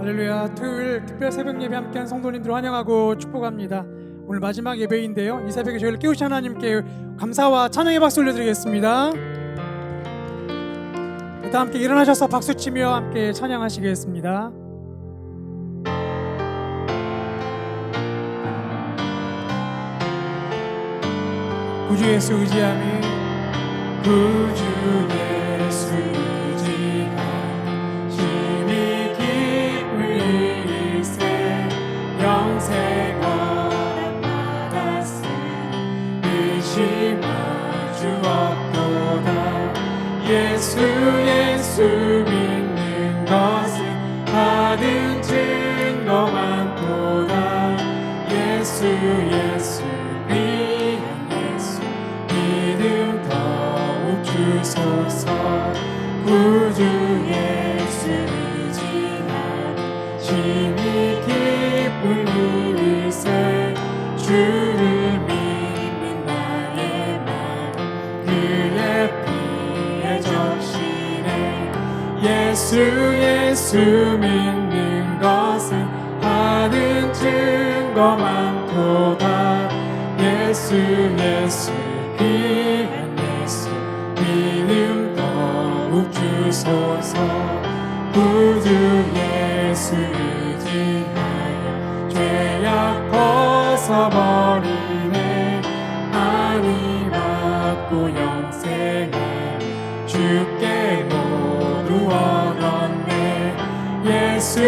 할렐루야. 토요일 특별 새벽 예배 함께한 성도님들 환영하고 축복합니다. 오늘 마지막 예배인데요, 이 새벽에 저희를 깨우신 하나님께 감사와 찬양의 박수 올려드리겠습니다. 다 함께 일어나셔서 박수치며 함께 찬양하시겠습니다. 구주 예수 의지함이, 구주 예수 의지함 힘이 기쁠 일일세. 영생을 받았으 의심할 주 없도다. 예수 믿는 것은 받은 증거 많도다. 예수 귀한 예수 믿음 더욱 주소서. 구주 예수 의지함 힘이 기쁠 일일세. 주를 믿는 나의 맘 그의 피에 적시네. 예수 믿는 것은 받은 증거 많도다. 예수 귀한 예수 믿음 더욱 주소서. 구주 예수 의지하여 죄악 벗어버리네. 많이 받고 영생을 주께 모두 얻었네. 예수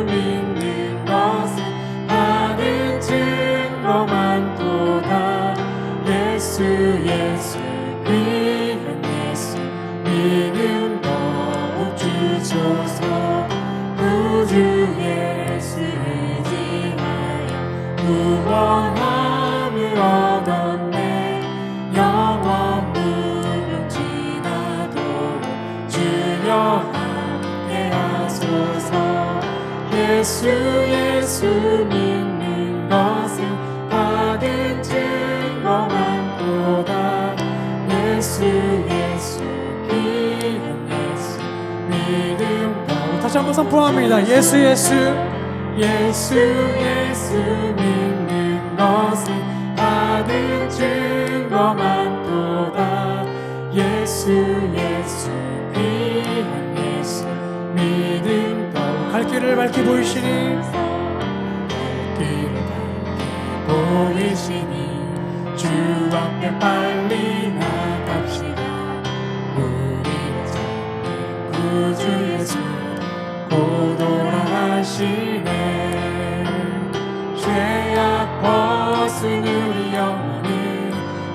믿는 것은 받은 증거 많도다. 예수 귀한 예수 믿음 더욱 주소서. 구주 예수 의지하여 구원함을 얻었네. 영원 무궁지나도록 주여 함께 하소서. 예수 믿는 것은 받은 증거 많도다. 예수 귀한 예수 믿음 더욱. 다시 한번 선포합니다. 예수 믿는 것은 받은 증거 많도다. 예수 귀한 예수 믿음 더욱. 갈 길을 밝히 보이시니, 주 앞에 빨리 나갑시다. 우리를 찾는 구주 예수 곧 오라 하시네. 죄악 벗은 우리 영혼은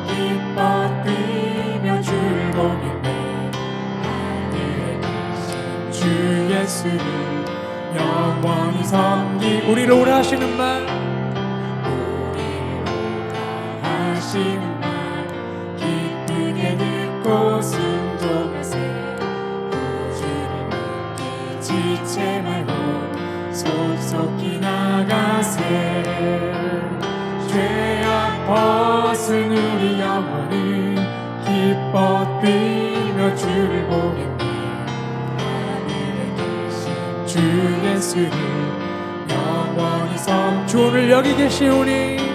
기뻐 뛰며 주를 보겠네. 하늘에 계신 주 예수를 영원히 섬기. 우리를 오라 하시는 말, 하시는 말 기쁘게 듣고 순종하세. 구주를 믿게 지체 말고 속속히 나가세. 죄악 벗은 우리 영혼은 기뻐 뛰며 주를 보겠네. 하늘에 계신 주 예수를 영원히 섬. 주 오늘 여기 계시오니,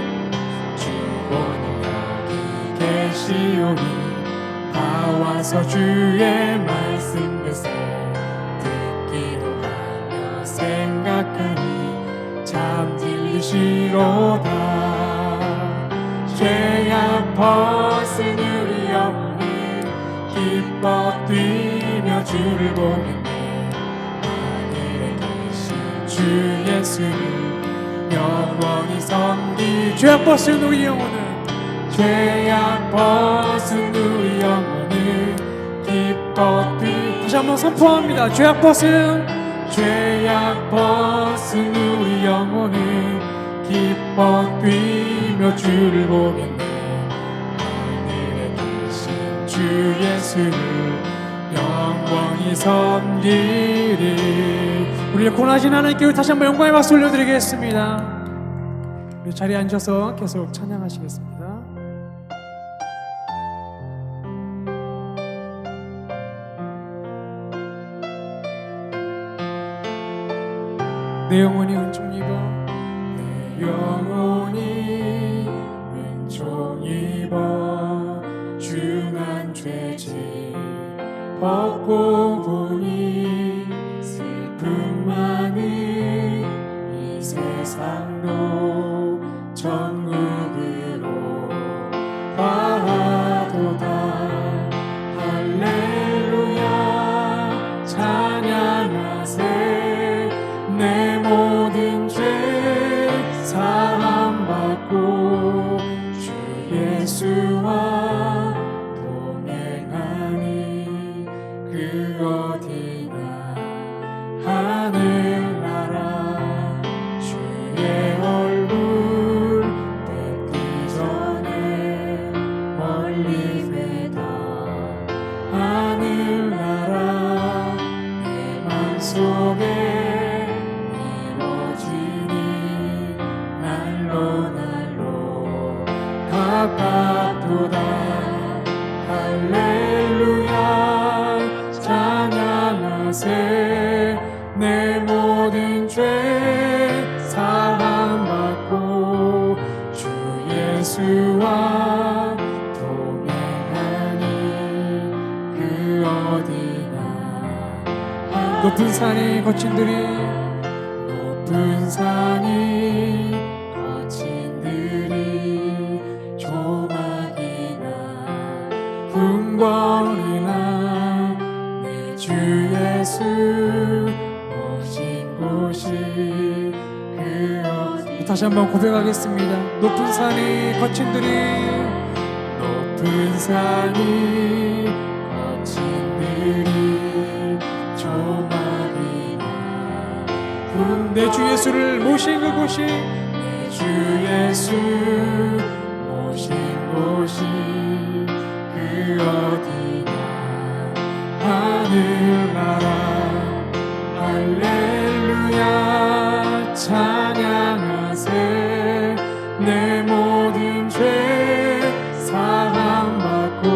다 와서 주의 말씀 듣세. 듣기도 하며 생각하니 참 진리시로다. 죄악 벗은 우리 영혼이 기뻐 뛰며 주를 보겠네. 하늘에 계신 주 예수를 영원히 섬기. 죄악 벗은 우리 영혼은, 죄악 벗은 우리 영혼은 기뻐 뛰. 다시 한번 선포합니다. 죄악 벗은 우리 영혼은 기뻐 뛰며 주를 보겠네. 하늘에 계신 주 예수를 영원히 섬기리. 우리를 권하신 하나님께 다시 한번 영광의 박수 올려드리겠습니다. 우리 자리에 앉아서 계속 찬양하시겠습니다. 내 영혼이 은총 입어 내 영혼이 은총 입어 중한 죄짐 벗고 보니 슬픔 많은 이 세상도 천국으로 가도다. 할렐루야 찬양하세. 내 모든 죄 사함받고 주 예수와 동행하니 그 어디나 하늘나라. 주의 얼굴 뵙기 전에 멀리 뵈다 하늘나라. 내 맘속에 가깝도다. 할렐루야 찬양하세. 내 모든 죄 사함받고 주 예수와 동행하니 그 어디나 높은 산이 거친 들이 높은 산이 거친 들이 조막이나 궁궐이나 내 주 예수 오신 곳이 그 어디. 다시 한번 고백하겠습니다. 높은 산이 거친 들이 높은 산이 거친 들이 조막이나 내 주 예수를 모신 그곳이 내 주 예수 모신 곳이 그 어디나 하늘나라. 할렐루야 찬양하세. 내 모든 죄 사함받고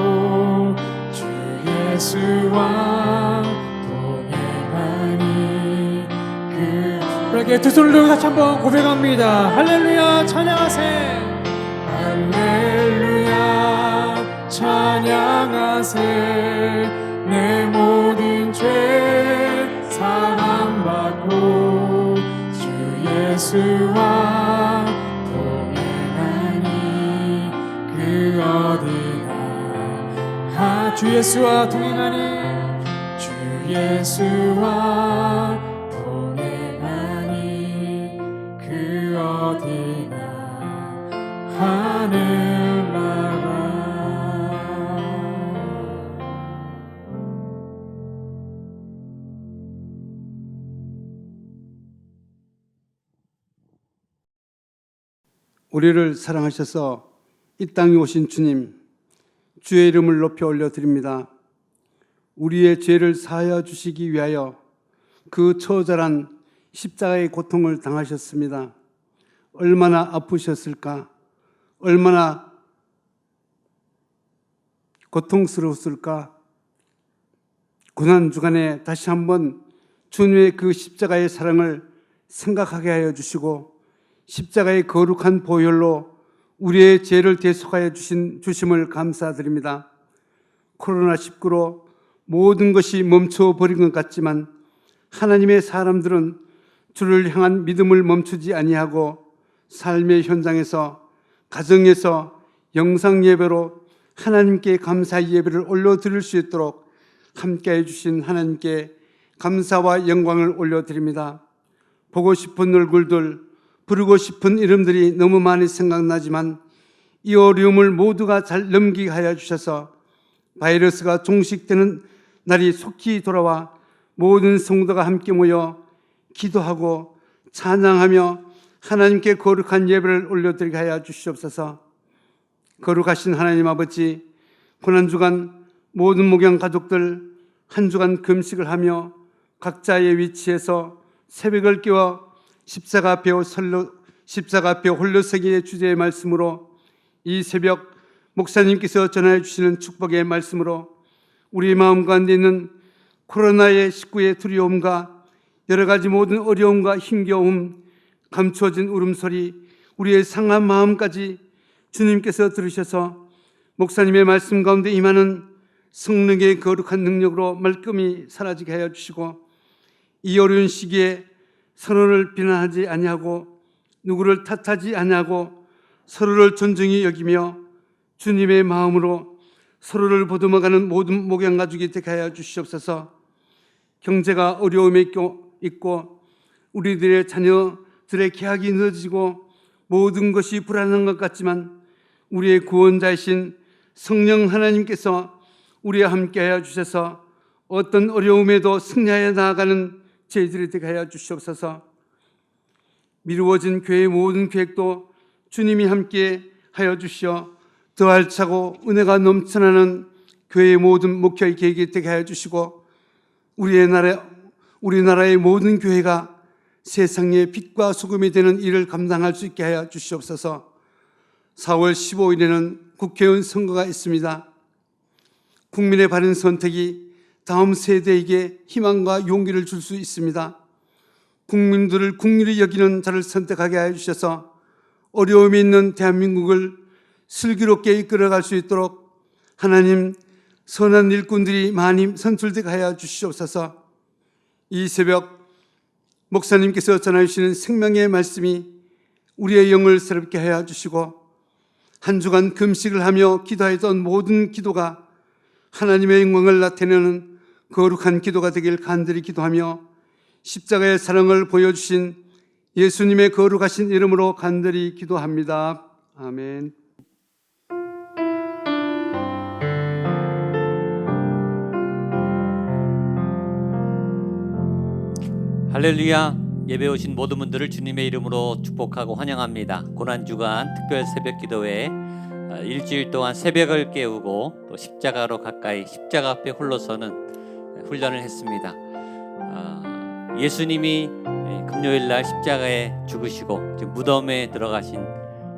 주 예수와 동행하니 그 우리에게 두 손을 들고 다시 한번 고백합니다. 할렐루야 찬양하세. 할렐루야 찬양하세. 내 모든 죄 사함받고 주 예수와 동행하니 그 어디나 주 예수와 동행하니 주 예수와 동행하니 그 어디나 하늘나라. 우리를 사랑하셔서 이 땅에 오신 주님, 주의 이름을 높여 올려드립니다. 우리의 죄를 사하여 주시기 위하여 그 처절한 십자가의 고통을 당하셨습니다. 얼마나 아프셨을까? 얼마나 고통스러웠을까? 고난주간에 다시 한번 주님의 그 십자가의 사랑을 생각하게 하여 주시고 십자가의 거룩한 보혈로 우리의 죄를 대속하여 주심을 감사드립니다. 코로나19로 모든 것이 멈춰버린 것 같지만 하나님의 사람들은 주를 향한 믿음을 멈추지 아니하고 삶의 현장에서, 가정에서 영상 예배로 하나님께 감사의 예배를 올려드릴 수 있도록 함께해 주신 하나님께 감사와 영광을 올려드립니다. 보고 싶은 얼굴들, 부르고 싶은 이름들이 너무 많이 생각나지만 이 어려움을 모두가 잘 넘기게 하여 주셔서 바이러스가 종식되는 날이 속히 돌아와 모든 성도가 함께 모여 기도하고 찬양하며 하나님께 거룩한 예배를 올려드리게 하여 주시옵소서. 거룩하신 하나님 아버지, 고난주간 모든 목양 가족들 한 주간 금식을 하며 각자의 위치에서 새벽을 깨워 십자가 앞에 홀로서기의 주제의 말씀으로 이 새벽 목사님께서 전하여 주시는 축복의 말씀으로 우리 마음 가운데 있는 코로나19의 두려움과 여러 가지 모든 어려움과 힘겨움, 감추어진 울음소리, 우리의 상한 마음까지 주님께서 들으셔서 목사님의 말씀 가운데 임하는 성령의 거룩한 능력으로 말끔히 사라지게 하여 주시고, 이 어려운 시기에 서로를 비난하지 아니하고 누구를 탓하지 아니하고 서로를 존중히 여기며 주님의 마음으로 서로를 보듬어가는 모든 목양 가족이 되게 하여 주시옵소서. 경제가 어려움에 있고 우리들의 자녀들의 계약이 늦어지고 모든 것이 불안한 것 같지만 우리의 구원자이신 성령 하나님께서 우리와 함께하여 주셔서 어떤 어려움에도 승리하여 나아가는 저희들이 되게 하여 주시옵소서. 미루어진 교회의 모든 계획도 주님이 함께 하여 주시어 더 알차고 은혜가 넘쳐나는 교회의 모든 목회의 계획이 되게 하여 주시고, 우리나라의 모든 교회가 세상의 빛과 소금이 되는 일을 감당할 수 있게 하여 주시옵소서. 4월 15일에는 국회의원 선거가 있습니다. 국민의 바른 선택이 다음 세대에게 희망과 용기를 줄 수 있습니다. 국민들을 국리를 여기는 자를 선택하게 하여 주셔서 어려움이 있는 대한민국을 슬기롭게 이끌어갈 수 있도록 하나님 선한 일꾼들이 많이 선출되게 하여 주시옵소서. 이 새벽 목사님께서 전하주시는 생명의 말씀이 우리의 영을 새롭게 하여 주시고, 한 주간 금식을 하며 기도했던 모든 기도가 하나님의 영광을 나타내는 거룩한 기도가 되길 간절히 기도하며, 십자가의 사랑을 보여주신 예수님의 거룩하신 이름으로 간절히 기도합니다. 아멘. 할렐루야. 예배 오신 모든 분들을 주님의 이름으로 축복하고 환영합니다. 고난주간 특별 새벽 기도회, 일주일 동안 새벽을 깨우고 또 십자가로 가까이, 십자가 앞에 홀로 서는 훈련을 했습니다. 예수님이 금요일날 십자가에 죽으시고 지금 무덤에 들어가신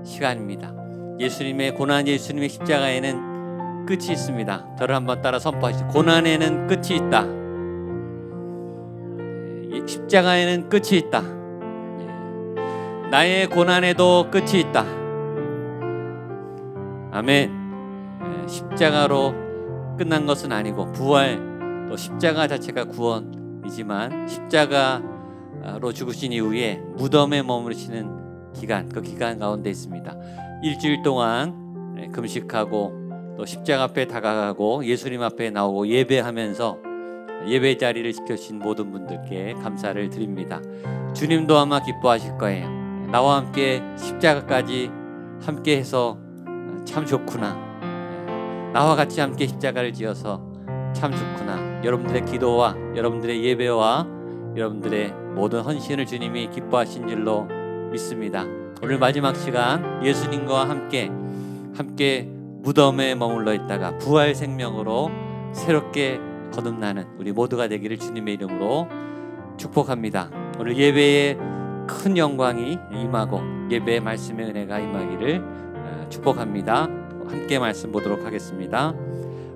시간입니다. 예수님의 고난, 예수님의 십자가에는 끝이 있습니다. 저를 한번 따라 선포하시죠. 고난에는 끝이 있다. 십자가에는 끝이 있다. 나의 고난에도 끝이 있다. 아멘. 십자가로 끝난 것은 아니고 부활, 또 십자가 자체가 구원이지만 십자가로 죽으신 이후에 무덤에 머무르시는 기간, 그 기간 가운데 있습니다. 일주일 동안 금식하고 또 십자가 앞에 다가가고 예수님 앞에 나오고 예배하면서 예배 자리를 지켜주신 모든 분들께 감사를 드립니다. 주님도 아마 기뻐하실 거예요. 나와 함께 십자가까지 함께 해서 참 좋구나. 나와 같이 함께 십자가를 지어서 참 좋구나. 여러분들의 기도와 여러분들의 예배와 여러분들의 모든 헌신을 주님이 기뻐하신 줄로 믿습니다. 오늘 마지막 시간 예수님과 함께 무덤에 머물러 있다가 부활 생명으로 새롭게 거듭나는 우리 모두가 되기를 주님의 이름으로 축복합니다. 오늘 예배에 큰 영광이 임하고 예배의 말씀의 은혜가 임하기를 축복합니다. 함께 말씀 보도록 하겠습니다.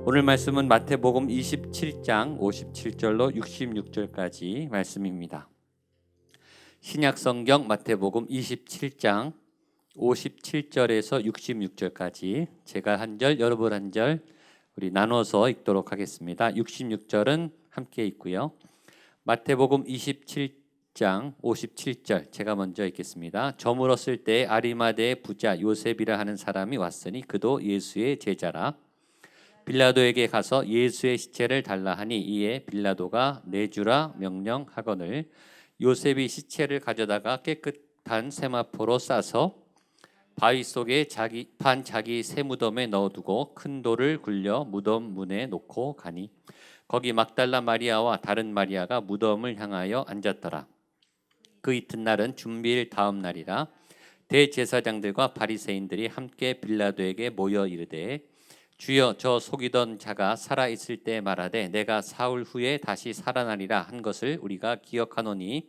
오늘 말씀은 마태복음 27장 57절로 66절까지 말씀입니다. 신약성경 마태복음 27장 57절에서 66절까지 제가 한 절, 여러분 한 절 우리 나눠서 읽도록 하겠습니다. 66절은 함께 읽고요. 마태복음 27장 57절 제가 먼저 읽겠습니다. 저물었을 때 아리마대의 부자 요셉이라 하는 사람이 왔으니 그도 예수의 제자라. 빌라도에게 가서 예수의 시체를 달라 하니 이에 빌라도가 내주라 명령하거늘 요셉이 시체를 가져다가 깨끗한 세마포로 싸서 바위 속에 자기 새 무덤에 넣어두고 큰 돌을 굴려 무덤 문에 놓고 가니 거기 막달라 마리아와 다른 마리아가 무덤을 향하여 앉았더라. 그 이튿날은 준비일 다음 날이라. 대제사장들과 바리새인들이 함께 빌라도에게 모여 이르되 주여 저 속이던 자가 살아 있을 때 말하되 내가 사흘 후에 다시 살아나리라 한 것을 우리가 기억하노니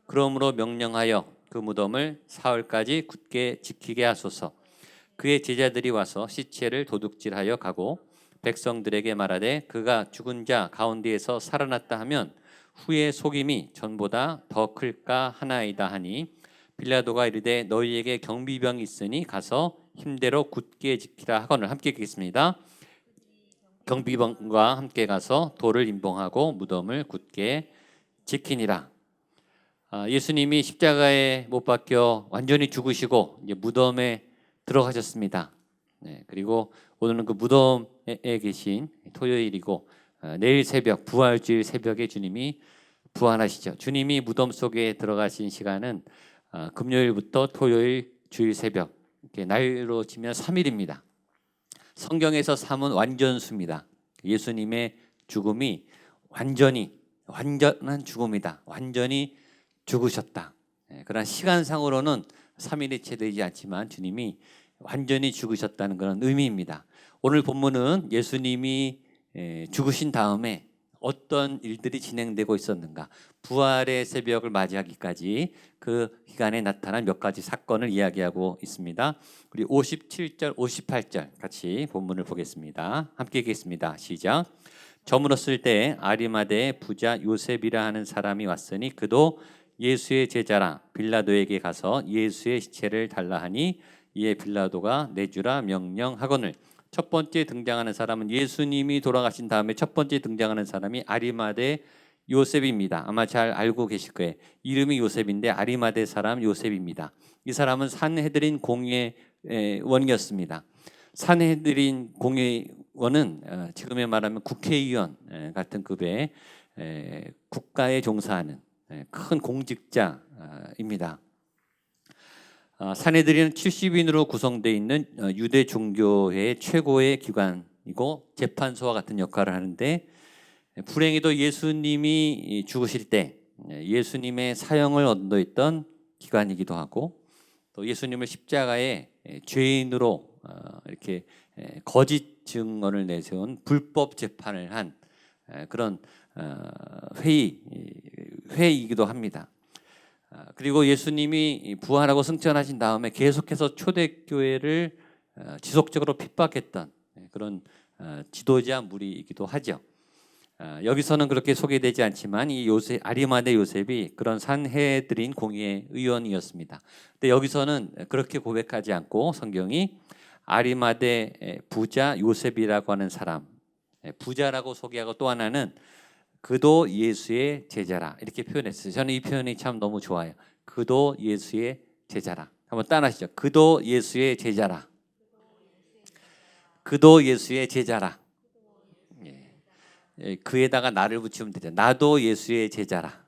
그러므로 명령하여 그 무덤을 사흘까지 굳게 지키게 하소서. 그의 제자들이 와서 시체를 도둑질하여 가고 백성들에게 말하되 그가 죽은 자 가운데에서 살아났다 하면 후에 속임이 전보다 더 클까 하나이다 하니 빌라도가 이르되 너희에게 경비병이 있으니 가서 힘대로 굳게 지키라 하거늘. 함께 읽겠습니다. 경비병과 함께 가서 돌을 임봉하고 무덤을 굳게 지키니라. 예수님이 십자가에 못 박혀 완전히 죽으시고 이제 무덤에 들어가셨습니다. 네, 그리고 오늘은 그 무덤에 계신 토요일이고 내일 새벽 부활주일 새벽에 주님이 부활하시죠. 주님이 무덤 속에 들어가신 시간은 금요일부터 토요일 주일 새벽, 이렇게 날로 치면 3일입니다. 성경에서 3은 완전수입니다. 예수님의 죽음이 완전한 죽음이다. 완전히 죽으셨다. 그러나 시간상으로는 3일이 채 되지 않지만 주님이 완전히 죽으셨다는 그런 의미입니다. 오늘 본문은 예수님이 죽으신 다음에 어떤 일들이 진행되고 있었는가, 부활의 새벽을 맞이하기까지 그 기간에 나타난 몇 가지 사건을 이야기하고 있습니다. 우리 57절, 58절 같이 본문을 보겠습니다. 함께 읽겠습니다. 시작. 저물었을 때 아리마대의 부자 요셉이라 하는 사람이 왔으니 그도 예수의 제자라. 빌라도에게 가서 예수의 시체를 달라 하니 이에 빌라도가 내주라 명령하거늘. 첫 번째 등장하는 사람은 예수님이 돌아가신 다음에 첫 번째 등장하는 사람이 아리마대 요셉입니다. 아마 잘 알고 계실 거예요. 이름이 요셉인데 아리마대 사람 요셉입니다. 이 사람은 산헤드린 공회원이었습니다. 산헤드린 공회원은 지금에 말하면 국회의원 같은 급의 국가에 종사하는 큰 공직자입니다. 산헤드린은 70인으로 구성되어 있는 유대 종교의 최고의 기관이고 재판소와 같은 역할을 하는데, 불행히도 예수님이 죽으실 때 예수님의 사형을 언도했던 기관이기도 하고, 또 예수님을 십자가에 죄인으로 이렇게 거짓 증언을 내세운 불법 재판을 한 그런 회의이기도 합니다. 그리고 예수님이 부활하고 승천하신 다음에 계속해서 초대교회를 지속적으로 핍박했던 그런 지도자 무리이기도 하죠. 여기서는 그렇게 소개되지 않지만 이 아리마대 요셉이 그런 산헤드린 공회 의원이었습니다. 근데 여기서는 그렇게 고백하지 않고 성경이 아리마대 부자 요셉이라고 하는 사람, 부자라고 소개하고 또 하나는 그도 예수의 제자라 이렇게 표현했어요. 저는 이 표현이 참 너무 좋아요. 그도 예수의 제자라. 한번 따라하시죠. 그도 예수의 제자라. 그도 예수의 제자라. 그에다가 나를 붙이면 되죠. 나도 예수의 제자라.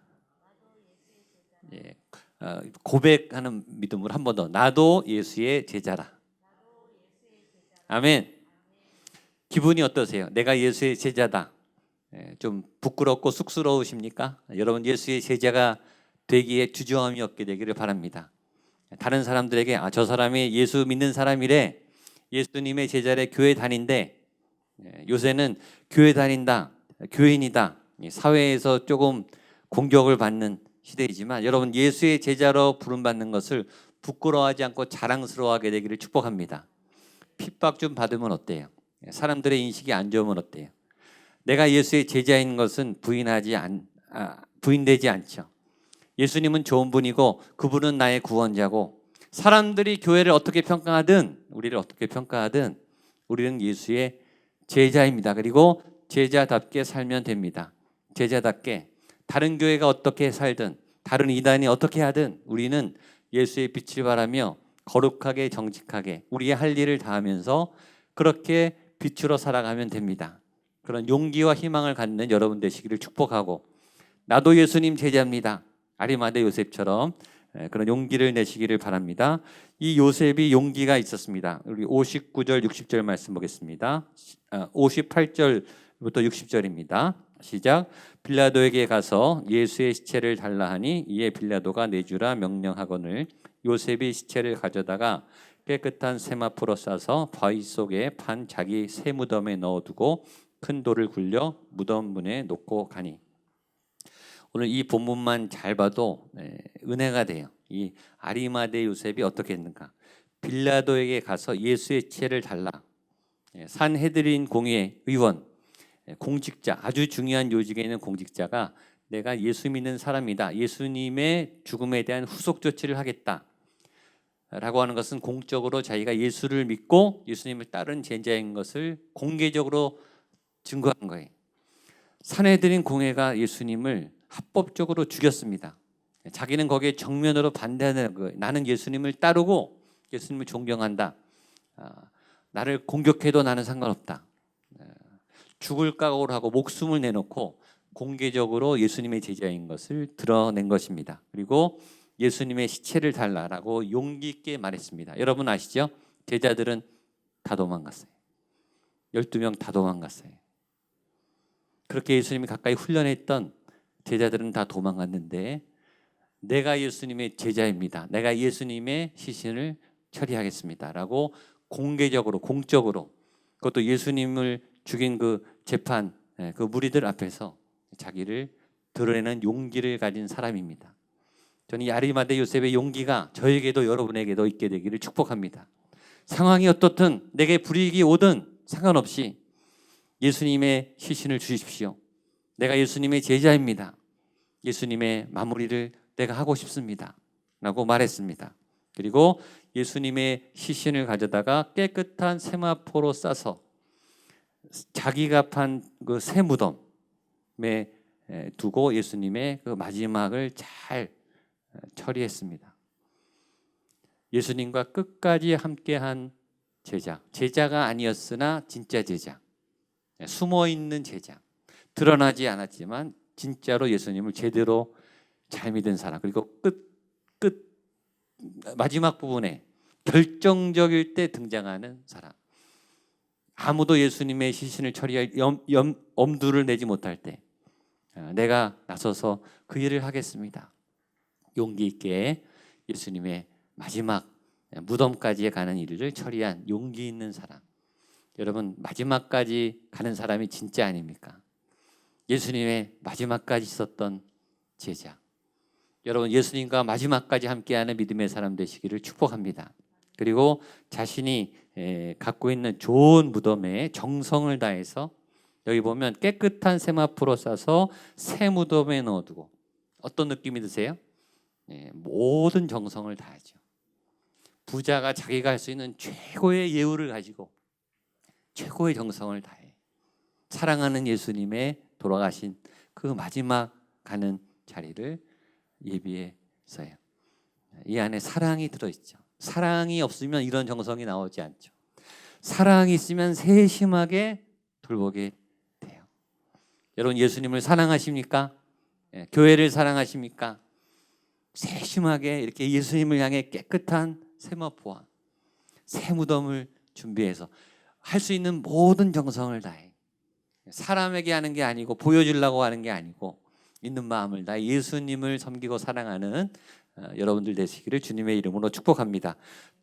고백하는 믿음으로 한 번 더. 나도 예수의 제자라. 아멘. 기분이 어떠세요? 내가 예수의 제자다. 좀 부끄럽고 쑥스러우십니까? 여러분 예수의 제자가 되기에 주저함이 없게 되기를 바랍니다. 다른 사람들에게 저 사람이 예수 믿는 사람이래, 예수님의 제자래, 교회 다닌대. 요새는 교회 다닌다, 교인이다, 사회에서 조금 공격을 받는 시대이지만 여러분 예수의 제자로 부름받는 것을 부끄러워하지 않고 자랑스러워하게 되기를 축복합니다. 핍박 좀 받으면 어때요? 사람들의 인식이 안 좋으면 어때요? 내가 예수의 제자인 것은 부인되지 않죠. 예수님은 좋은 분이고 그분은 나의 구원자고, 사람들이 교회를 어떻게 평가하든 우리를 어떻게 평가하든 우리는 예수의 제자입니다. 그리고 제자답게 살면 됩니다. 제자답게 다른 교회가 어떻게 살든 다른 이단이 어떻게 하든 우리는 예수의 빛을 바라며 거룩하게 정직하게 우리의 할 일을 다하면서 그렇게 빛으로 살아가면 됩니다. 그런 용기와 희망을 갖는 여러분 되시기를 축복하고, 나도 예수님 제자입니다. 아리마대 요셉처럼 그런 용기를 내시기를 바랍니다. 이 요셉이 용기가 있었습니다. 우리 59절 60절 말씀 보겠습니다. 58절부터 60절입니다. 시작. 빌라도에게 가서 예수의 시체를 달라 하니 이에 빌라도가 내주라 명령하거늘. 요셉이 시체를 가져다가 깨끗한 세마포로 싸서 바위 속에 판 자기 새 무덤에 넣어두고 큰 돌을 굴려 무덤 문에 놓고 가니. 오늘 이 본문만 잘 봐도 은혜가 돼요. 이 아리마대 요셉이 어떻게 했는가? 빌라도에게 가서 예수의 시체를 달라. 산헤드린 공회 의원, 공직자, 아주 중요한 요직에 있는 공직자가 내가 예수 믿는 사람이다. 예수님의 죽음에 대한 후속 조치를 하겠다. 라고 하는 것은 공적으로 자기가 예수를 믿고 예수님을 따른 제자인 것을 공개적으로 증거한 거예요. 산헤드린 공회가 예수님을 합법적으로 죽였습니다. 자기는 거기에 정면으로 반대하는 거예요. 나는 예수님을 따르고 예수님을 존경한다. 나를 공격해도 나는 상관없다. 죽을 각오를 하고 목숨을 내놓고 공개적으로 예수님의 제자인 것을 드러낸 것입니다. 그리고 예수님의 시체를 달라라고 용기 있게 말했습니다. 여러분 아시죠? 제자들은 다 도망갔어요. 12명 다 도망갔어요. 그렇게 예수님이 가까이 훈련했던 제자들은 다 도망갔는데 내가 예수님의 제자입니다. 내가 예수님의 시신을 처리하겠습니다. 라고 공개적으로 공적으로 그것도 예수님을 죽인 그 재판 그 무리들 앞에서 자기를 드러내는 용기를 가진 사람입니다. 저는 이 아리마대 요셉의 용기가 저에게도 여러분에게도 있게 되기를 축복합니다. 상황이 어떻든 내게 불이익이 오든 상관없이 예수님의 시신을 주십시오. 내가 예수님의 제자입니다. 예수님의 마무리를 내가 하고 싶습니다. 라고 말했습니다. 그리고 예수님의 시신을 가져다가 깨끗한 세마포로 싸서 자기가 판 그 새 무덤에 두고 예수님의 그 마지막을 잘 처리했습니다. 예수님과 끝까지 함께한 제자, 제자가 아니었으나 진짜 제자, 숨어있는 제자, 드러나지 않았지만 진짜로 예수님을 제대로 잘 믿은 사람, 그리고 끝 마지막 부분에 결정적일 때 등장하는 사람, 아무도 예수님의 시신을 처리할 엄두를 내지 못할 때 내가 나서서 그 일을 하겠습니다. 용기 있게 예수님의 마지막 무덤까지 가는 일을 처리한 용기 있는 사람. 여러분 마지막까지 가는 사람이 진짜 아닙니까? 예수님의 마지막까지 있었던 제자. 여러분 예수님과 마지막까지 함께하는 믿음의 사람 되시기를 축복합니다. 그리고 자신이 갖고 있는 좋은 무덤에 정성을 다해서 여기 보면 깨끗한 세마포로 싸서 새 무덤에 넣어두고 어떤 느낌이 드세요? 모든 정성을 다하죠. 부자가 자기가 할 수 있는 최고의 예우를 가지고 최고의 정성을 다해 사랑하는 예수님의 돌아가신 그 마지막 가는 자리를 예비해서요. 이 안에 사랑이 들어있죠. 사랑이 없으면 이런 정성이 나오지 않죠. 사랑이 있으면 세심하게 돌보게 돼요. 여러분 예수님을 사랑하십니까? 교회를 사랑하십니까? 세심하게 이렇게 예수님을 향해 깨끗한 세마포와 새 무덤을 준비해서 할 수 있는 모든 정성을 다해 사람에게 하는 게 아니고 보여주려고 하는 게 아니고 있는 마음을 다해 예수님을 섬기고 사랑하는 여러분들 되시기를 주님의 이름으로 축복합니다.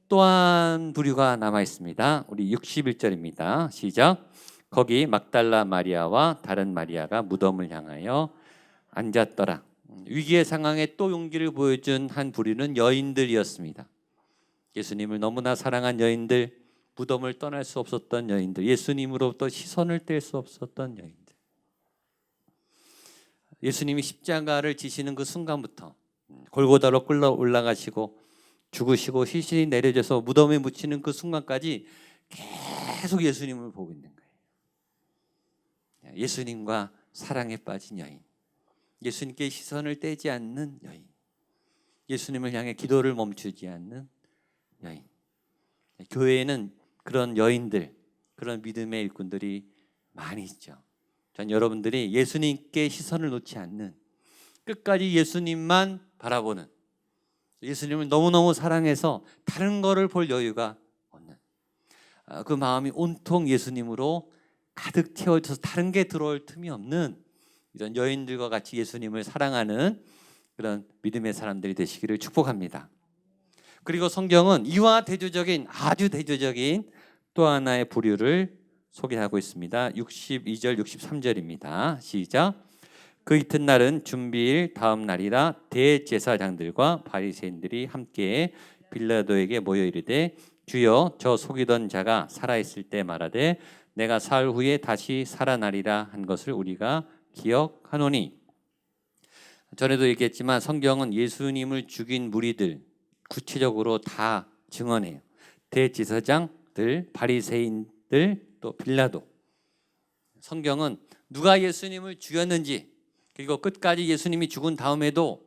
또한 부류가 남아 있습니다. 우리 61절입니다. 시작. 거기 막달라 마리아와 다른 마리아가 무덤을 향하여 앉았더라. 위기의 상황에 또 용기를 보여준 한 부류는 여인들이었습니다. 예수님을 너무나 사랑한 여인들, 무덤을 떠날 수 없었던 여인들, 예수님으로부터 시선을 뗄 수 없었던 여인들. 예수님이 십자가를 지시는 그 순간부터 골고다로 끌어 올라가시고 죽으시고 시신이 내려져서 무덤에 묻히는 그 순간까지 계속 예수님을 보고 있는 거예요. 예수님과 사랑에 빠진 여인, 예수님께 시선을 떼지 않는 여인, 예수님을 향해 기도를 멈추지 않는 여인. 교회에는 그런 여인들, 그런 믿음의 일꾼들이 많이 있죠. 전 여러분들이 예수님께 시선을 놓지 않는, 끝까지 예수님만 바라보는, 예수님을 너무너무 사랑해서 다른 거를 볼 여유가 없는 그 마음이 온통 예수님으로 가득 채워져서 다른 게 들어올 틈이 없는 이런 여인들과 같이 예수님을 사랑하는 그런 믿음의 사람들이 되시기를 축복합니다. 그리고 성경은 이와 대조적인, 아주 대조적인 또 하나의 부류를 소개하고 있습니다. 62절 63절입니다. 시작. 그 이튿날은 준비일 다음 날이라 대제사장들과 바리새인들이 함께 빌라도에게 모여 이르되 주여 저 속이던 자가 살아있을 때 말하되 내가 사흘 후에 다시 살아나리라 한 것을 우리가 기억하노니 전에도 얘기했지만 성경은 예수님을 죽인 무리들 구체적으로 다 증언해요. 대제사장들, 바리새인들, 또 빌라도. 성경은 누가 예수님을 죽였는지, 그리고 끝까지 예수님이 죽은 다음에도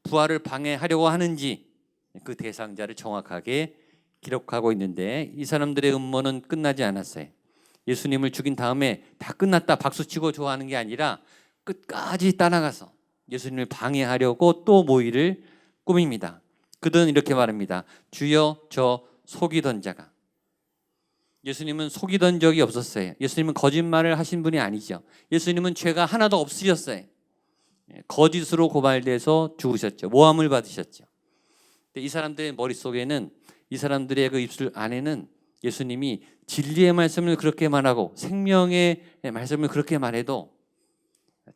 부활을 방해하려고 하는지 그 대상자를 정확하게 기록하고 있는데, 이 사람들의 음모는 끝나지 않았어요. 예수님을 죽인 다음에 다 끝났다 박수치고 좋아하는 게 아니라 끝까지 따라가서 예수님을 방해하려고 또 모의를 꾸밉니다. 그들은 이렇게 말합니다. 주여, 저 속이던 자가. 예수님은 속이던 적이 없었어요. 예수님은 거짓말을 하신 분이 아니죠. 예수님은 죄가 하나도 없으셨어요. 거짓으로 고발돼서 죽으셨죠. 모함을 받으셨죠. 이 사람들의 머릿속에는, 이 사람들의 그 입술 안에는 예수님이 진리의 말씀을 그렇게 말하고 생명의 말씀을 그렇게 말해도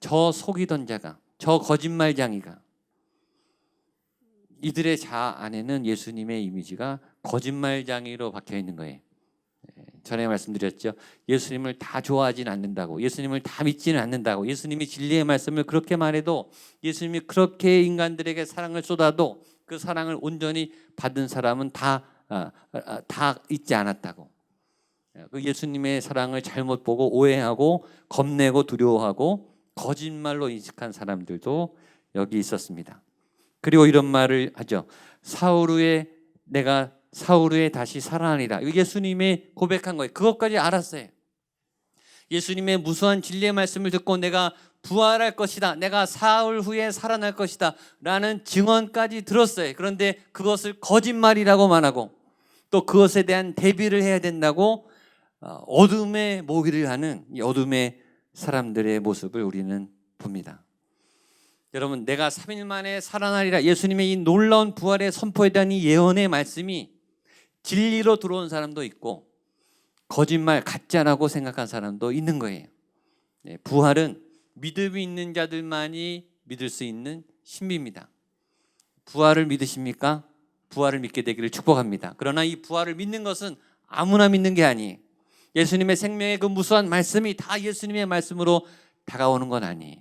저 속이던 자가, 저 거짓말쟁이가, 이들의 자아 안에는 예수님의 이미지가 거짓말쟁이로 박혀 있는 거예요. 전에 말씀드렸죠. 예수님을 다 좋아하진 않는다고, 예수님을 다 믿지는 않는다고, 예수님이 진리의 말씀을 그렇게 말해도, 예수님이 그렇게 인간들에게 사랑을 쏟아도 그 사랑을 온전히 받은 사람은 다 잊지 않았다고. 그 예수님의 사랑을 잘못 보고 오해하고 겁내고 두려워하고 거짓말로 인식한 사람들도 여기 있었습니다. 그리고 이런 말을 하죠. 사울 후에 내가 사울 후에 다시 살아나리라. 예수님의 고백한 거예요. 그것까지 알았어요. 예수님의 무수한 진리의 말씀을 듣고 내가 부활할 것이다, 내가 사흘 후에 살아날 것이다 라는 증언까지 들었어요. 그런데 그것을 거짓말이라고 말하고 또 그것에 대한 대비를 해야 된다고 어둠의 모기를 하는 이 어둠의 사람들의 모습을 우리는 봅니다. 여러분, 내가 3일 만에 살아나리라, 예수님의 이 놀라운 부활의 선포에 대한 이 예언의 말씀이 진리로 들어온 사람도 있고 거짓말, 가짜라고 생각한 사람도 있는 거예요. 부활은 믿음이 있는 자들만이 믿을 수 있는 신비입니다. 부활을 믿으십니까? 부활을 믿게 되기를 축복합니다. 그러나 이 부활을 믿는 것은 아무나 믿는 게 아니에요. 예수님의 생명의 그 무수한 말씀이 다 예수님의 말씀으로 다가오는 건 아니에요.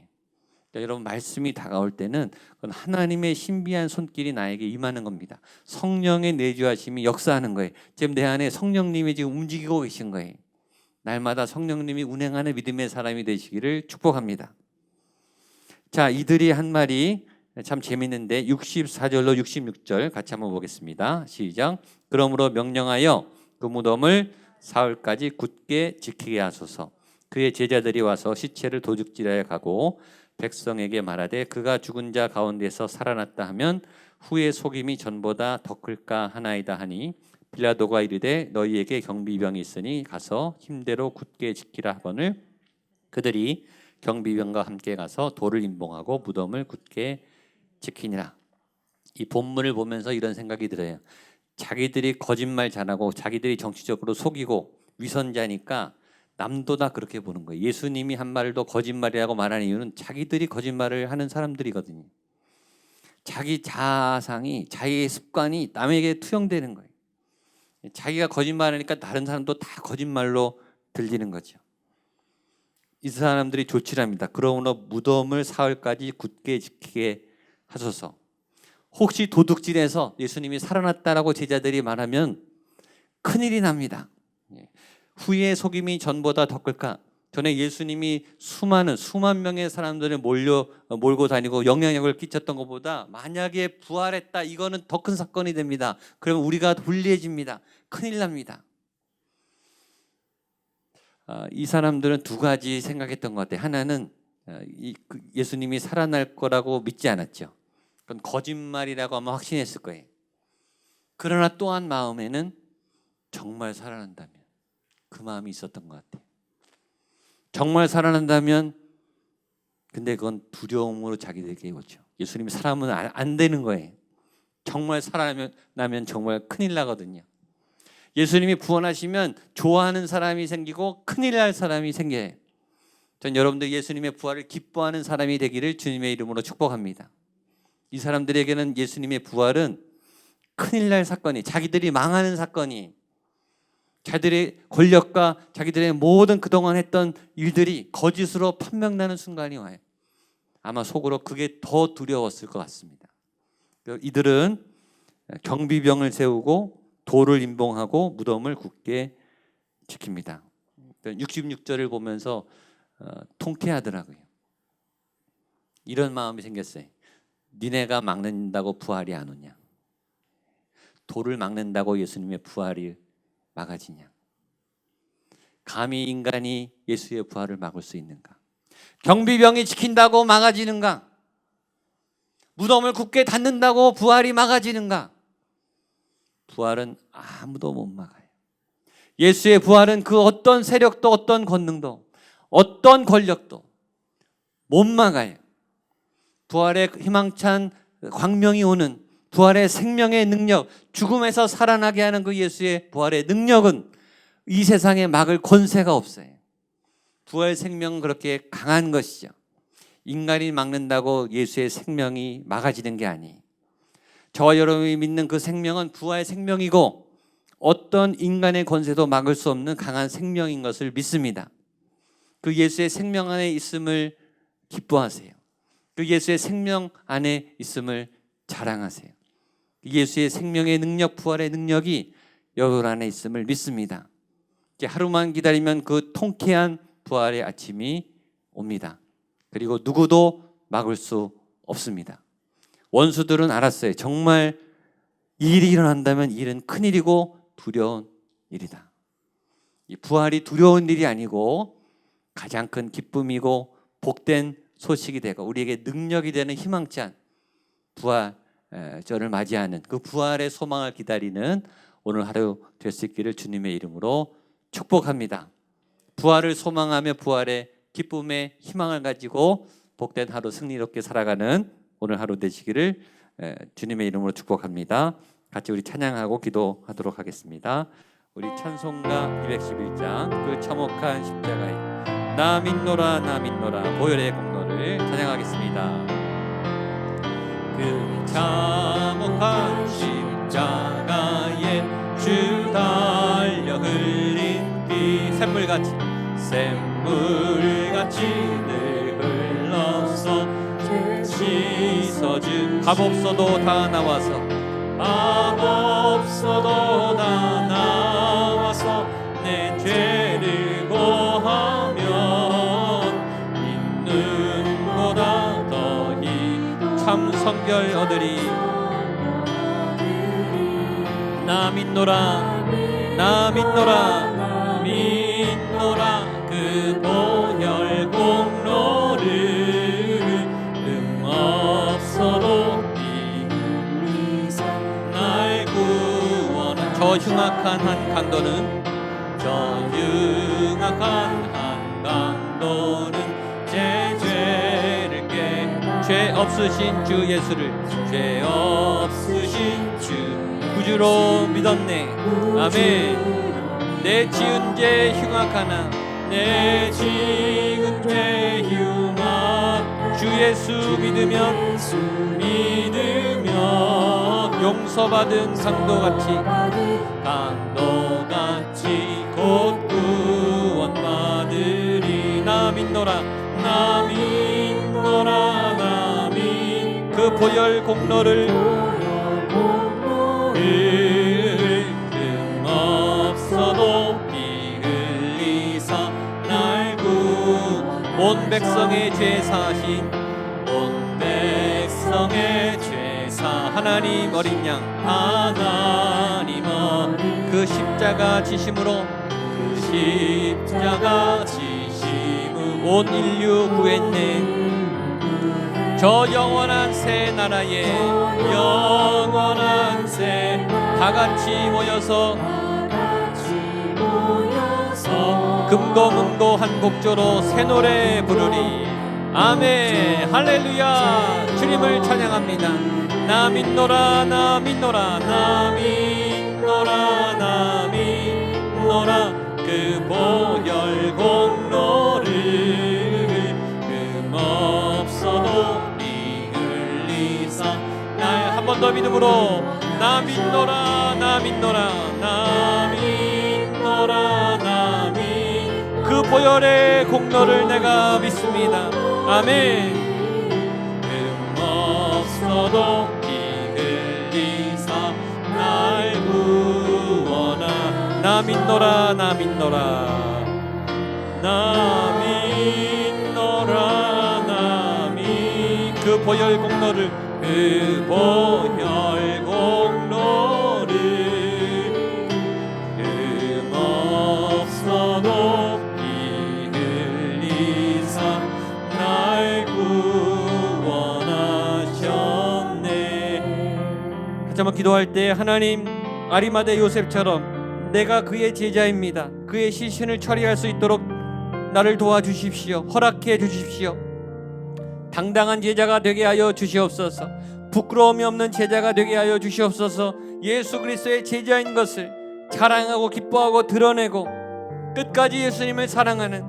여러분, 말씀이 다가올 때는 그건 하나님의 신비한 손길이 나에게 임하는 겁니다. 성령의 내주하심이 역사하는 거예요. 지금 내 안에 성령님이 지금 움직이고 계신 거예요. 날마다 성령님이 운행하는 믿음의 사람이 되시기를 축복합니다. 자, 이들이 한 말이 참 재밌는데 64절로 66절 같이 한번 보겠습니다. 시작. 그러므로 명령하여 그 무덤을 사흘까지 굳게 지키게 하소서. 그의 제자들이 와서 시체를 도둑질하여 가고 백성에게 말하되 그가 죽은 자 가운데서 살아났다 하면 후에 속임이 전보다 더 클까 하나이다 하니 빌라도가 이르되 너희에게 경비병이 있으니 가서 힘대로 굳게 지키라 하거늘 그들이 경비병과 함께 가서 돌을 임봉하고 무덤을 굳게 지키니라. 이 본문을 보면서 이런 생각이 들어요. 자기들이 거짓말 잘하고 자기들이 정치적으로 속이고 위선자니까 남도 다 그렇게 보는 거예요. 예수님이 한 말도 거짓말이라고 말하는 이유는 자기들이 거짓말을 하는 사람들이거든요. 자기 자아상이, 자기의 습관이 남에게 투영되는 거예요. 자기가 거짓말하니까 다른 사람도 다 거짓말로 들리는 거죠. 이 사람들이 조치랍니다. 그러므로 무덤을 사흘까지 굳게 지키게 하소서. 혹시 도둑질해서 예수님이 살아났다라고 제자들이 말하면 큰일이 납니다. 후에 속임이 전보다 더 클까? 전에 예수님이 수만 명의 사람들을 몰고 다니고 영향력을 끼쳤던 것보다 만약에 부활했다, 이거는 더 큰 사건이 됩니다. 그러면 우리가 불리해집니다. 큰일 납니다. 이 사람들은 두 가지 생각했던 것 같아요. 하나는 예수님이 살아날 거라고 믿지 않았죠. 그건 거짓말이라고 아마 확신했을 거예요. 그러나 또한 마음에는 정말 살아난다면, 그 마음이 있었던 것 같아요. 정말 살아난다면, 근데 그건 두려움으로 자기들에게 오죠. 예수님이 살아나면 안 되는 거예요. 정말 살아나면 정말 큰일 나거든요. 예수님이 부활하시면 좋아하는 사람이 생기고 큰일 날 사람이 생겨요. 전 여러분들 예수님의 부활을 기뻐하는 사람이 되기를 주님의 이름으로 축복합니다. 이 사람들에게는 예수님의 부활은 큰일 날 사건이, 자기들이 망하는 사건이, 자기들의 권력과 자기들의 모든 그동안 했던 일들이 거짓으로 판명나는 순간이 와요. 아마 속으로 그게 더 두려웠을 것 같습니다. 이들은 경비병을 세우고 돌을 임봉하고 무덤을 굳게 지킵니다. 66절을 보면서 통쾌하더라고요. 이런 마음이 생겼어요. 니네가 막는다고 부활이 안 오냐? 돌을 막는다고 예수님의 부활이 막아지냐? 감히 인간이 예수의 부활을 막을 수 있는가? 경비병이 지킨다고 막아지는가? 무덤을 굳게 닫는다고 부활이 막아지는가? 부활은 아무도 못 막아요. 예수의 부활은 그 어떤 세력도 어떤 권능도 어떤 권력도 못 막아요. 부활의 희망찬 광명이 오는 부활의 생명의 능력, 죽음에서 살아나게 하는 그 예수의 부활의 능력은 이 세상에 막을 권세가 없어요. 부활 생명은 그렇게 강한 것이죠. 인간이 막는다고 예수의 생명이 막아지는 게 아니에요. 저와 여러분이 믿는 그 생명은 부활의 생명이고 어떤 인간의 권세도 막을 수 없는 강한 생명인 것을 믿습니다. 그 예수의 생명 안에 있음을 기뻐하세요. 그 예수의 생명 안에 있음을 자랑하세요. 예수의 생명의 능력, 부활의 능력이 여러분 안에 있음을 믿습니다. 하루만 기다리면 그 통쾌한 부활의 아침이 옵니다. 그리고 누구도 막을 수 없습니다. 원수들은 알았어요. 정말 이 일이 일어난다면 이 일은 큰일이고 두려운 일이다. 이 부활이 두려운 일이 아니고 가장 큰 기쁨이고 복된 소식이 되고 우리에게 능력이 되는 희망찬 부활절을 맞이하는 그 부활의 소망을 기다리는 오늘 하루 될 수 있기를 주님의 이름으로 축복합니다. 부활을 소망하며 부활의 기쁨의 희망을 가지고 복된 하루 승리롭게 살아가는 오늘 하루 되시기를 주님의 이름으로 축복합니다. 같이 우리 찬양하고 기도하도록 하겠습니다. 우리 찬송가 211장 그 참혹한 십자가에 나 믿노라 나 믿노라 보혈의 공로를 찬양하겠습니다. 그 참혹한 십자가에 주 달려 흘린 피 샘물같이 늘 흘러서 씻어준 밥 없어도 다 나와서 내 죄를 고하면 있는 보다 더히 참 성결 얻으리. 나 믿노라 나 믿노라 믿노라 그 보혈 공로를 없어도 날 구원한 저 흉악한 한 강도는 제 죄를 깨 죄 없으신 주 예수를 죄 없으신 주 구주로 믿었네. 아멘. 내 지은 죄 흉악하나 내 지은 죄 흉악 주 예수 믿으면 용서받은 강도같이 곧 구원받으리. 나 믿노라 그 보혈 공로를 없어도 피 흘리사 날 온 백성의 죄 사신 온 백성의 죄사 하나님 어린 양 하나님 그 십자가 지심으로 온 인류 구했네. 저 영원한 새 나라에 다같이 모여서 금고 문고 한 곡조로 새 노래 부르리. 아멘. 할렐루야. 주님을 찬양합니다. 나 믿노라 나 믿노라 나 믿노라 나 믿노라 그 보혈 공로를 없어도 피 흘리사 날 한 번 더 믿음으로 나 믿노라 나 믿노라 나 믿노라 나 믿 그 보혈의 공로를 내가 믿습니다. 아멘. 나 믿노라 나 믿노라 나 믿노라 나 믿 그 보혈 공로를 그 보혈 공로를 흠없어 높이 흘리사 날 구원하셨네. 같이 한번 기도할 때 하나님 아리마대 요셉처럼 내가 그의 제자입니다. 그의 시신을 처리할 수 있도록 나를 도와주십시오. 허락해 주십시오. 당당한 제자가 되게 하여 주시옵소서. 부끄러움이 없는 제자가 되게 하여 주시옵소서. 예수 그리스도의 제자인 것을 자랑하고 기뻐하고 드러내고 끝까지 예수님을 사랑하는,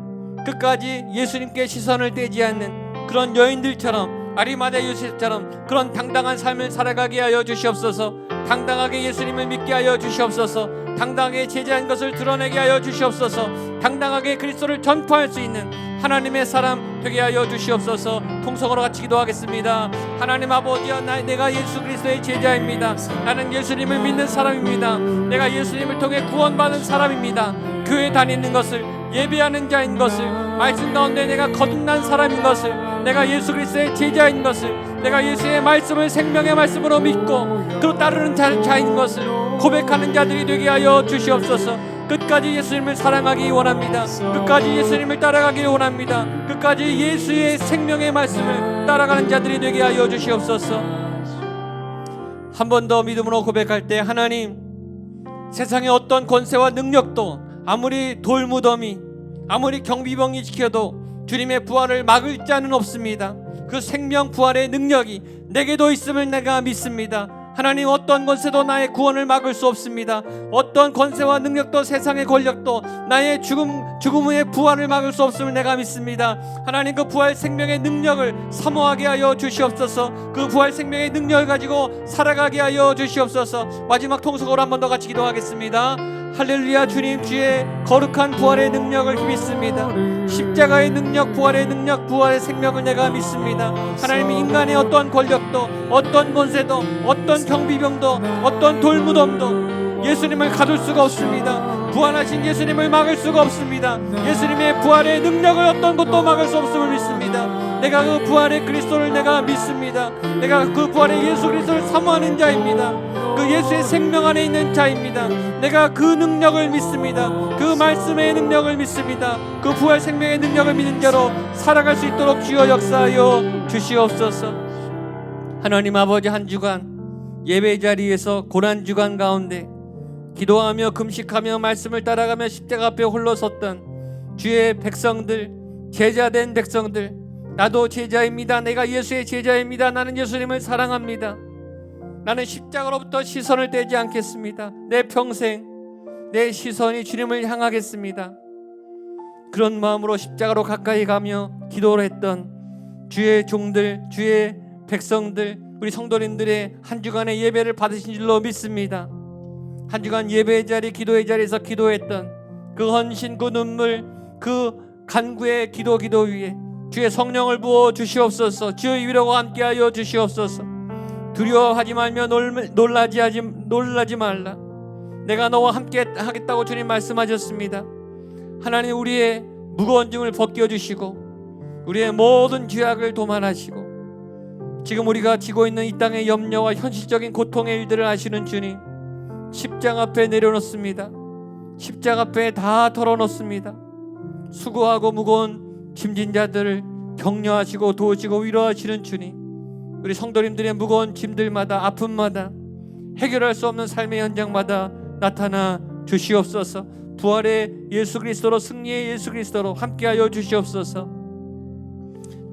끝까지 예수님께 시선을 떼지 않는 그런 여인들처럼, 아리마대 요셉처럼 그런 당당한 삶을 살아가게 하여 주시옵소서. 당당하게 예수님을 믿게 하여 주시옵소서. 당당하게 제자인 것을 드러내게 하여 주시옵소서. 당당하게 그리스도를 전파할 수 있는 하나님의 사람 되게 하여 주시옵소서. 통성으로 같이 기도하겠습니다. 하나님 아버지여, 내가 예수 그리스도의 제자입니다. 나는 예수님을 믿는 사람입니다. 내가 예수님을 통해 구원받은 사람입니다. 교회 다니는 것을, 예배하는 자인 것을, 말씀 가운데 내가 거듭난 사람인 것을, 내가 예수 그리스도의 제자인 것을, 내가 예수의 말씀을 생명의 말씀으로 믿고 그로 따르는 자인 것을 고백하는 자들이 되게 하여 주시옵소서. 끝까지 예수님을 사랑하기 원합니다. 끝까지 예수님을 따라가기 원합니다. 끝까지 예수의 생명의 말씀을 따라가는 자들이 되게 하여 주시옵소서. 한 번 더 믿음으로 고백할 때, 하나님, 세상의 어떤 권세와 능력도 아무리 돌무덤이, 아무리 경비병이 지켜도 주님의 부활을 막을 자는 없습니다. 그 생명 부활의 능력이 내게도 있음을 내가 믿습니다. 하나님, 어떤 권세도 나의 구원을 막을 수 없습니다. 어떤 권세와 능력도, 세상의 권력도 나의 죽음 후의 부활을 막을 수 없음을 내가 믿습니다. 하나님, 그 부활 생명의 능력을 사모하게 하여 주시옵소서. 그 부활 생명의 능력을 가지고 살아가게 하여 주시옵소서. 마지막 통성으로 한 번 더 같이 기도하겠습니다. 할렐루야. 주님, 주의 거룩한 부활의 능력을 믿습니다. 십자가의 능력, 부활의 능력, 부활의 생명을 내가 믿습니다. 하나님, 인간의 어떤 권력도, 어떤 권세도, 어떤 경비병도, 어떤 돌무덤도 예수님을 가둘 수가 없습니다. 부활하신 예수님을 막을 수가 없습니다. 예수님의 부활의 능력을 어떤 것도 막을 수 없음을 믿습니다. 내가 그 부활의 그리스도를 내가 믿습니다. 내가 그 부활의 예수 그리스도를 사모하는 자입니다. 그 예수의 생명 안에 있는 자입니다. 내가 그 능력을 믿습니다. 그 말씀의 능력을 믿습니다. 그 부활 생명의 능력을 믿는 자로 살아갈 수 있도록 주여 역사하여 주시옵소서. 하나님 아버지, 한 주간 예배 자리에서 고난 주간 가운데 기도하며 금식하며 말씀을 따라가며 십자가 앞에 홀로 섰던 주의 백성들, 제자된 백성들, 나도 제자입니다. 내가 예수의 제자입니다. 나는 예수님을 사랑합니다. 나는 십자가로부터 시선을 떼지 않겠습니다. 내 평생 내 시선이 주님을 향하겠습니다. 그런 마음으로 십자가로 가까이 가며 기도를 했던 주의 종들, 주의 백성들, 우리 성도님들의 한 주간의 예배를 받으신 줄로 믿습니다. 한 주간 예배의 자리, 기도의 자리에서 기도했던 그 헌신, 그 눈물, 그 간구의 기도 위에 주의 성령을 부어 주시옵소서. 주의 위로와 함께하여 주시옵소서. 두려워하지 말며 놀라지 말라. 내가 너와 함께 하겠다고 주님 말씀하셨습니다. 하나님, 우리의 무거운 짐을 벗겨주시고 우리의 모든 죄악을 도말하시고 지금 우리가 지고 있는 이 땅의 염려와 현실적인 고통의 일들을 아시는 주님, 십자가 앞에 내려놓습니다. 십자가 앞에 다 털어놓습니다. 수고하고 무거운 짐진 자들을 격려하시고 도우시고 위로하시는 주님, 우리 성도님들의 무거운 짐들마다, 아픔마다, 해결할 수 없는 삶의 현장마다 나타나 주시옵소서. 부활의 예수 그리스도로, 승리의 예수 그리스도로 함께하여 주시옵소서.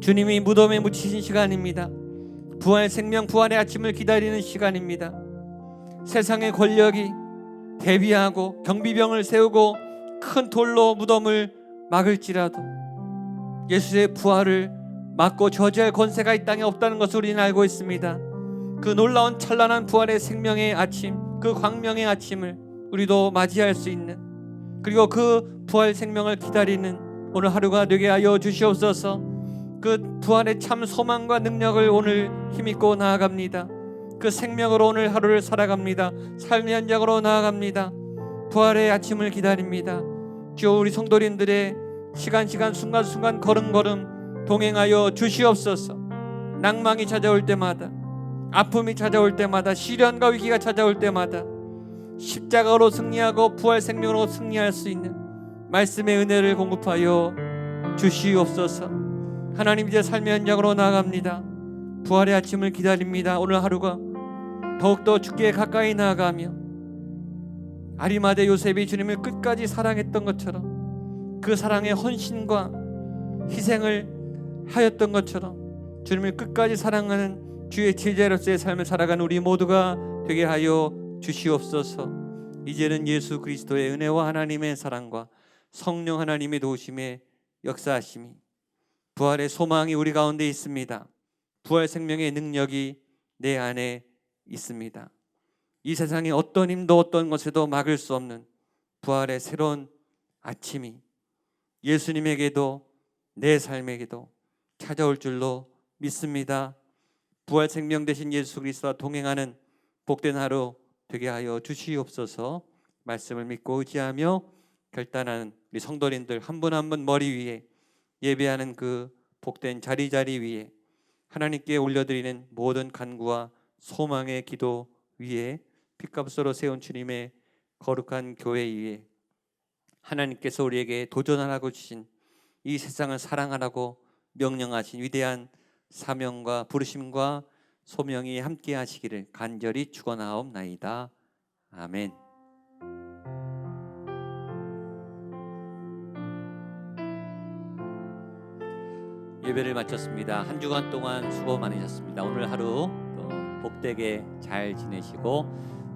주님이 무덤에 묻히신 시간입니다. 부활 생명, 부활의 아침을 기다리는 시간입니다. 세상의 권력이 대비하고 경비병을 세우고 큰 돌로 무덤을 막을지라도 예수의 부활을 막고 저지할 권세가 이 땅에 없다는 것을 우리는 알고 있습니다. 그 놀라운 찬란한 부활의 생명의 아침, 그 광명의 아침을 우리도 맞이할 수 있는, 그리고 그 부활 생명을 기다리는 오늘 하루가 되게 하여 주시옵소서. 그 부활의 참 소망과 능력을 오늘 힘입고 나아갑니다. 그 생명으로 오늘 하루를 살아갑니다. 삶의 현장으로 나아갑니다. 부활의 아침을 기다립니다. 주여, 우리 성도님들의 시간 순간순간 걸음걸음 동행하여 주시옵소서. 낭망이 찾아올 때마다, 아픔이 찾아올 때마다, 시련과 위기가 찾아올 때마다 십자가로 승리하고 부활 생명으로 승리할 수 있는 말씀의 은혜를 공급하여 주시옵소서. 하나님, 이제 삶의 현장으로 나아갑니다. 부활의 아침을 기다립니다. 오늘 하루가 더욱더 주께 가까이 나아가며 아리마대 요셉이 주님을 끝까지 사랑했던 것처럼, 그 사랑의 헌신과 희생을 하였던 것처럼 주님을 끝까지 사랑하는 주의 제자로서의 삶을 살아가는 우리 모두가 되게 하여 주시옵소서. 이제는 예수 그리스도의 은혜와 하나님의 사랑과 성령 하나님의 도우심에 역사하심이, 부활의 소망이 우리 가운데 있습니다. 부활 생명의 능력이 내 안에 있습니다. 이 세상의 어떤 힘도 어떤 것에도 막을 수 없는 부활의 새로운 아침이 예수님에게도 내 삶에게도 찾아올 줄로 믿습니다. 부활 생명 되신 예수 그리스도와 동행하는 복된 하루 되게 하여 주시옵소서. 말씀을 믿고 의지하며 결단하는 우리 성도님들 한 분 한 분 머리 위에 예배하는 그 복된 자리 위에 하나님께 올려드리는 모든 간구와 소망의 기도 위에 핏값으로 세운 주님의 거룩한 교회 위에 하나님께서 우리에게 도전하라고 주신, 이 세상을 사랑하라고 명령하신 위대한 사명과 부르심과 소명이 함께 하시기를 간절히 축원하옵나이다. 아멘. 예배를 마쳤습니다. 한 주간 동안 수고 많으셨습니다. 오늘 하루 복되게 잘 지내시고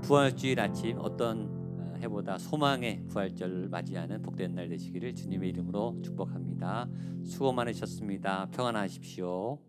부활주일 아침 어떤 해보다 소망의 부활절을 맞이하는 복된 날 되시기를 주님의 이름으로 축복합니다. 수고 많으셨습니다. 평안하십시오.